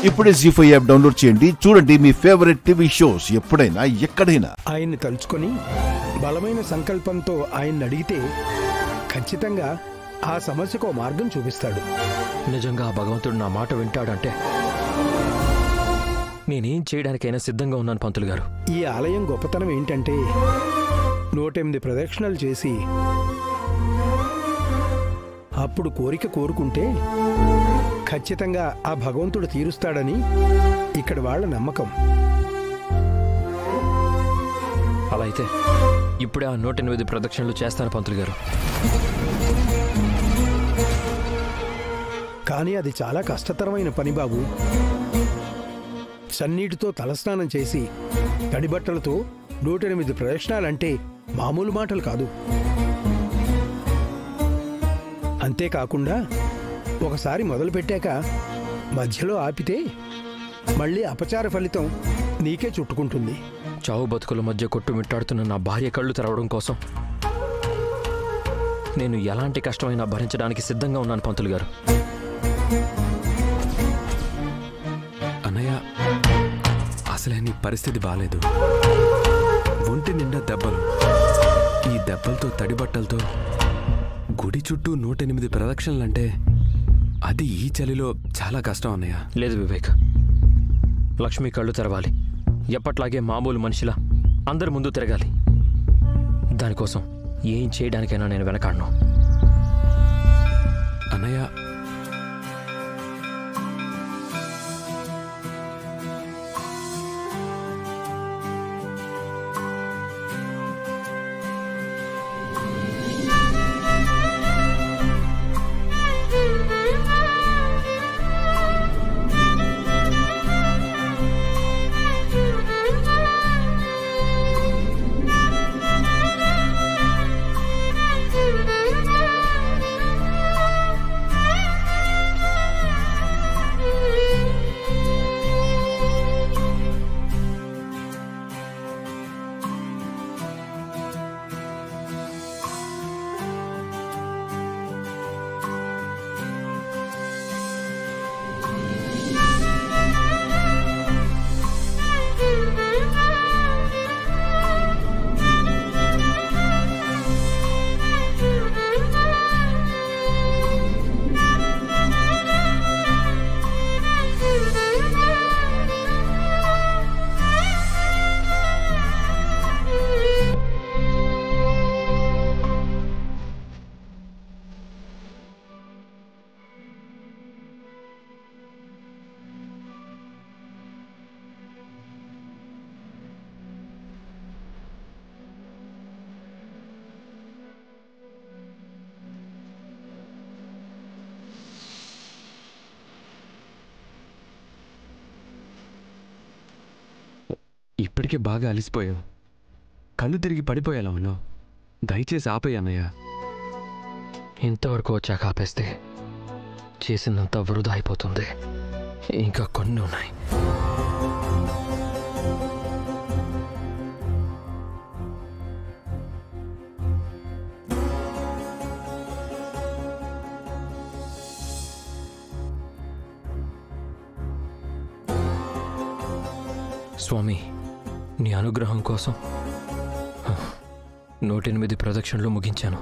ఇప్పుడే జీ5 app download చేయండి. చూడండి మీ ఫేవరెట్ టీవీ షోస్ ఎప్పుడైనా ఎక్కడైనా. ఆయన్ని తలుచుకొని బలమైన సంకల్పంతో ఆయన్ని అడిగితే ఖచ్చితంగా ఆ సమస్యకు మార్గం చూపిస్తాడు. నిజంగా ఆ భగవంతుడు నా మాట వింటాడంటే నేనేం చేయడానికైనా సిద్ధంగా ఉన్నాను పంతులు గారు. ఈ ఆలయం గొప్పతనం ఏంటంటే 108 ప్రదక్షిణలు చేసి అప్పుడు కోరిక కోరుకుంటే ఖచ్చితంగా ఆ భగవంతుడు తీరుస్తాడని ఇక్కడ వాళ్ళ నమ్మకం. అలా అయితే ఇప్పుడే ఆ 108 ప్రదక్షిణలు చేస్తాను పంతులు గారు. కానీ అది చాలా కష్టతరమైన పని బాబు. సన్నీటితో తలస్నానం చేసి తడిబట్టలతో 108 ప్రదక్షిణాలంటే మామూలు మాటలు కాదు. అంతేకాకుండా ఒకసారి మొదలుపెట్టాక మధ్యలో ఆపితే మళ్ళీ అపచార ఫలితం నీకే చుట్టుకుంటుంది. చావు బతుకుల మధ్య కొట్టుమిట్టాడుతున్న నా భార్య కళ్ళు తెరవడం కోసం నేను ఎలాంటి కష్టమైనా భరించడానికి సిద్ధంగా ఉన్నాను పంతులు గారు. అన్నయ్య, అసలే నీ పరిస్థితి బాలేదు. ఒంటి నిండా దెబ్బలు. ఈ దెబ్బలతో తడిబట్టలతో గుడి చుట్టూ 108 ప్రదక్షిణలంటే అది ఈ చలిలో చాలా కష్టం అన్నయ్య. లేదు వివేక్, లక్ష్మి కళ్ళు తెరవాలి. ఎప్పట్లాగే మామూలు మనిషిలా అందరి ముందు తిరగాలి. దానికోసం ఏం చేయడానికైనా నేను వెనకాడను. అన్నయ్య, ఇప్పటికే బాగా అలిసిపోయావు. కళ్ళు తిరిగి పడిపోయేలా ఉన్నావు. దయచేసి ఆపేయన్నయ్య. ఇంతవరకు వచ్చాక ఆపేస్తే చేసినంత వృధా అయిపోతుంది. ఇంకా కొన్ని ఉన్నాయి. స్వామి, నీ అనుగ్రహం కోసం 108 ప్రదక్షిణలు ముగించాను.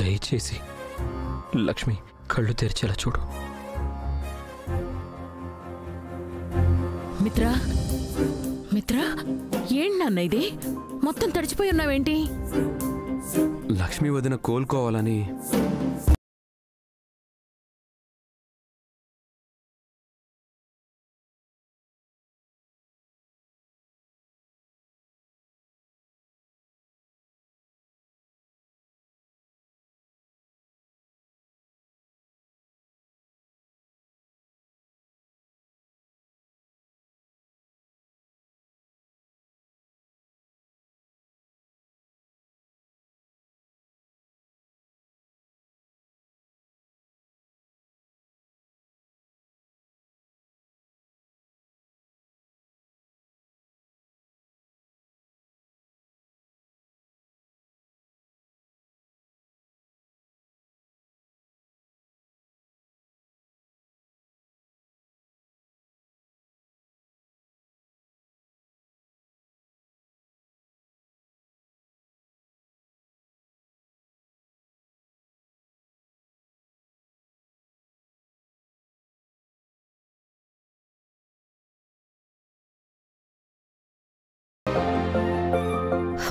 దయచేసి లక్ష్మి కళ్ళు తెరిచేలా చూడు. మిత్రా, మిత్రా, ఏంటి నాన్న ఇది? మొత్తం తడిచిపోయి ఉన్నావేంటి? లక్ష్మి వదిన కోలుకోవాలని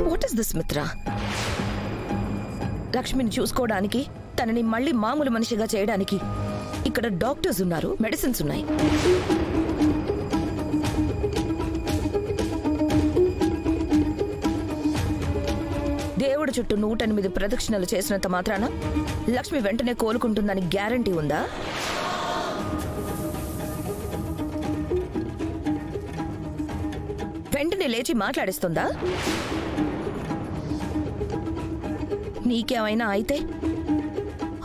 వాట్ ఇస్ దిస్ మిత్ర? లక్ష్మిని చూసుకోవడానికి, తనని మళ్ళీ మామూలు మనిషిగా చేయడానికి ఇక్కడ డాక్టర్స్ ఉన్నారు, మెడిసిన్స్ ఉన్నాయి. దేవుడి చుట్టూ 108 ప్రదక్షిణలు చేసినంత మాత్రాన లక్ష్మి వెంటనే కోలుకుంటుందని గ్యారంటీ ఉందా? వెంటనే లేచి మాట్లాడిస్తుందా? నీకేమైనా అయితే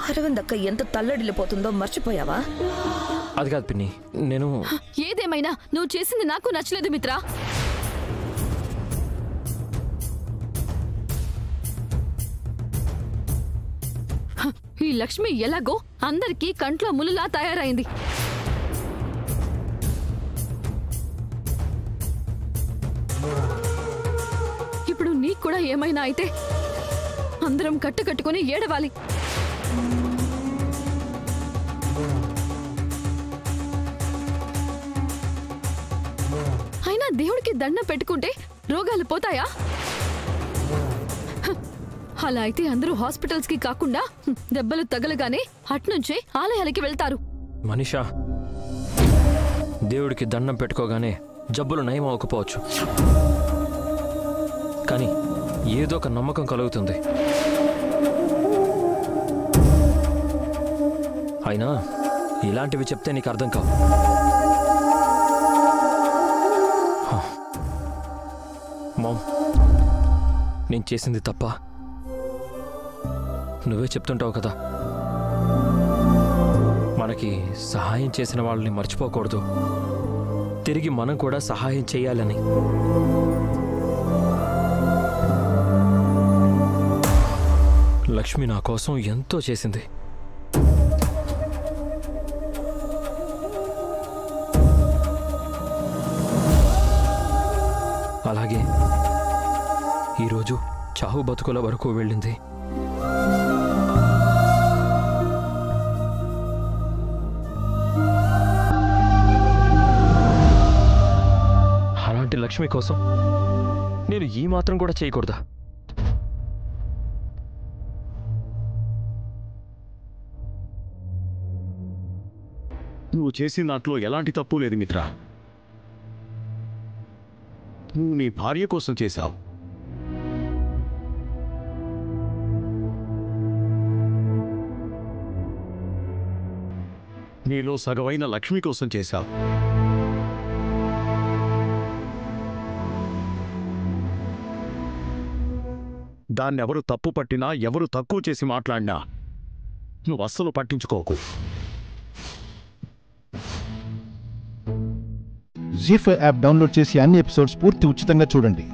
అరవిందక్క ఎంత తల్లడిల్లిపోతుందో మర్చిపోయావా? అది కాదు పిన్ని, నేను ఏదేమైనా నువ్వు చేసింది నాకు నచ్చలేదు మిత్రా. ఈ లక్ష్మి ఎలాగో అందరికీ కంట్లో ములులా తయారైంది. ఇప్పుడు నీకు కూడా ఏమైనా అయితే అందరం కట్టుకట్టుకుని ఏడవాలి. అయినా దేవుడికి దండం పెట్టుకుంటే రోగాలు పోతాయా? అలా అయితే అందరూ హాస్పిటల్స్ కి కాకుండా దెబ్బలు తగలగానే అట్నుంచే ఆలయాలకి వెళ్తారు. మనీషా, దేవుడికి దండం పెట్టుకోగానే జబ్బులు నయం అవ్వకపోవచ్చు, కానీ ఏదో ఒక నమ్మకం కలుగుతుంది. అయినా ఇలాంటివి చెప్తే నీకు అర్థం కావు. మామ్, నేను చేసింది తప్ప నువ్వే చెప్తుంటావు కదా, మనకి సహాయం చేసిన వాళ్ళని మర్చిపోకూడదు, తిరిగి మనం కూడా సహాయం చేయాలని. లక్ష్మి నా కోసం ఎంతో చేసింది. అలాగే ఈరోజు చావు బతుకుల వరకు వెళ్ళింది. అలాంటి లక్ష్మి కోసం నేను ఈ మాత్రం కూడా చేయకూడదా? నువ్వు చేసిన దాంట్లో ఎలాంటి తప్పు లేదు మిత్ర. నువ్వు నీ భార్య కోసం చేశావు. నీలో సగవైన లక్ష్మి కోసం చేశావు. దాన్నెవరు తప్పు పట్టినా, ఎవరు తక్కువ చేసి మాట్లాడినా నువ్వు అస్సలు పట్టించుకోకు. జీ5 యాప్ డౌన్లోడ్ చేసి అన్ని ఎపిసోడ్స్ పూర్తి ఉచితంగా చూడండి.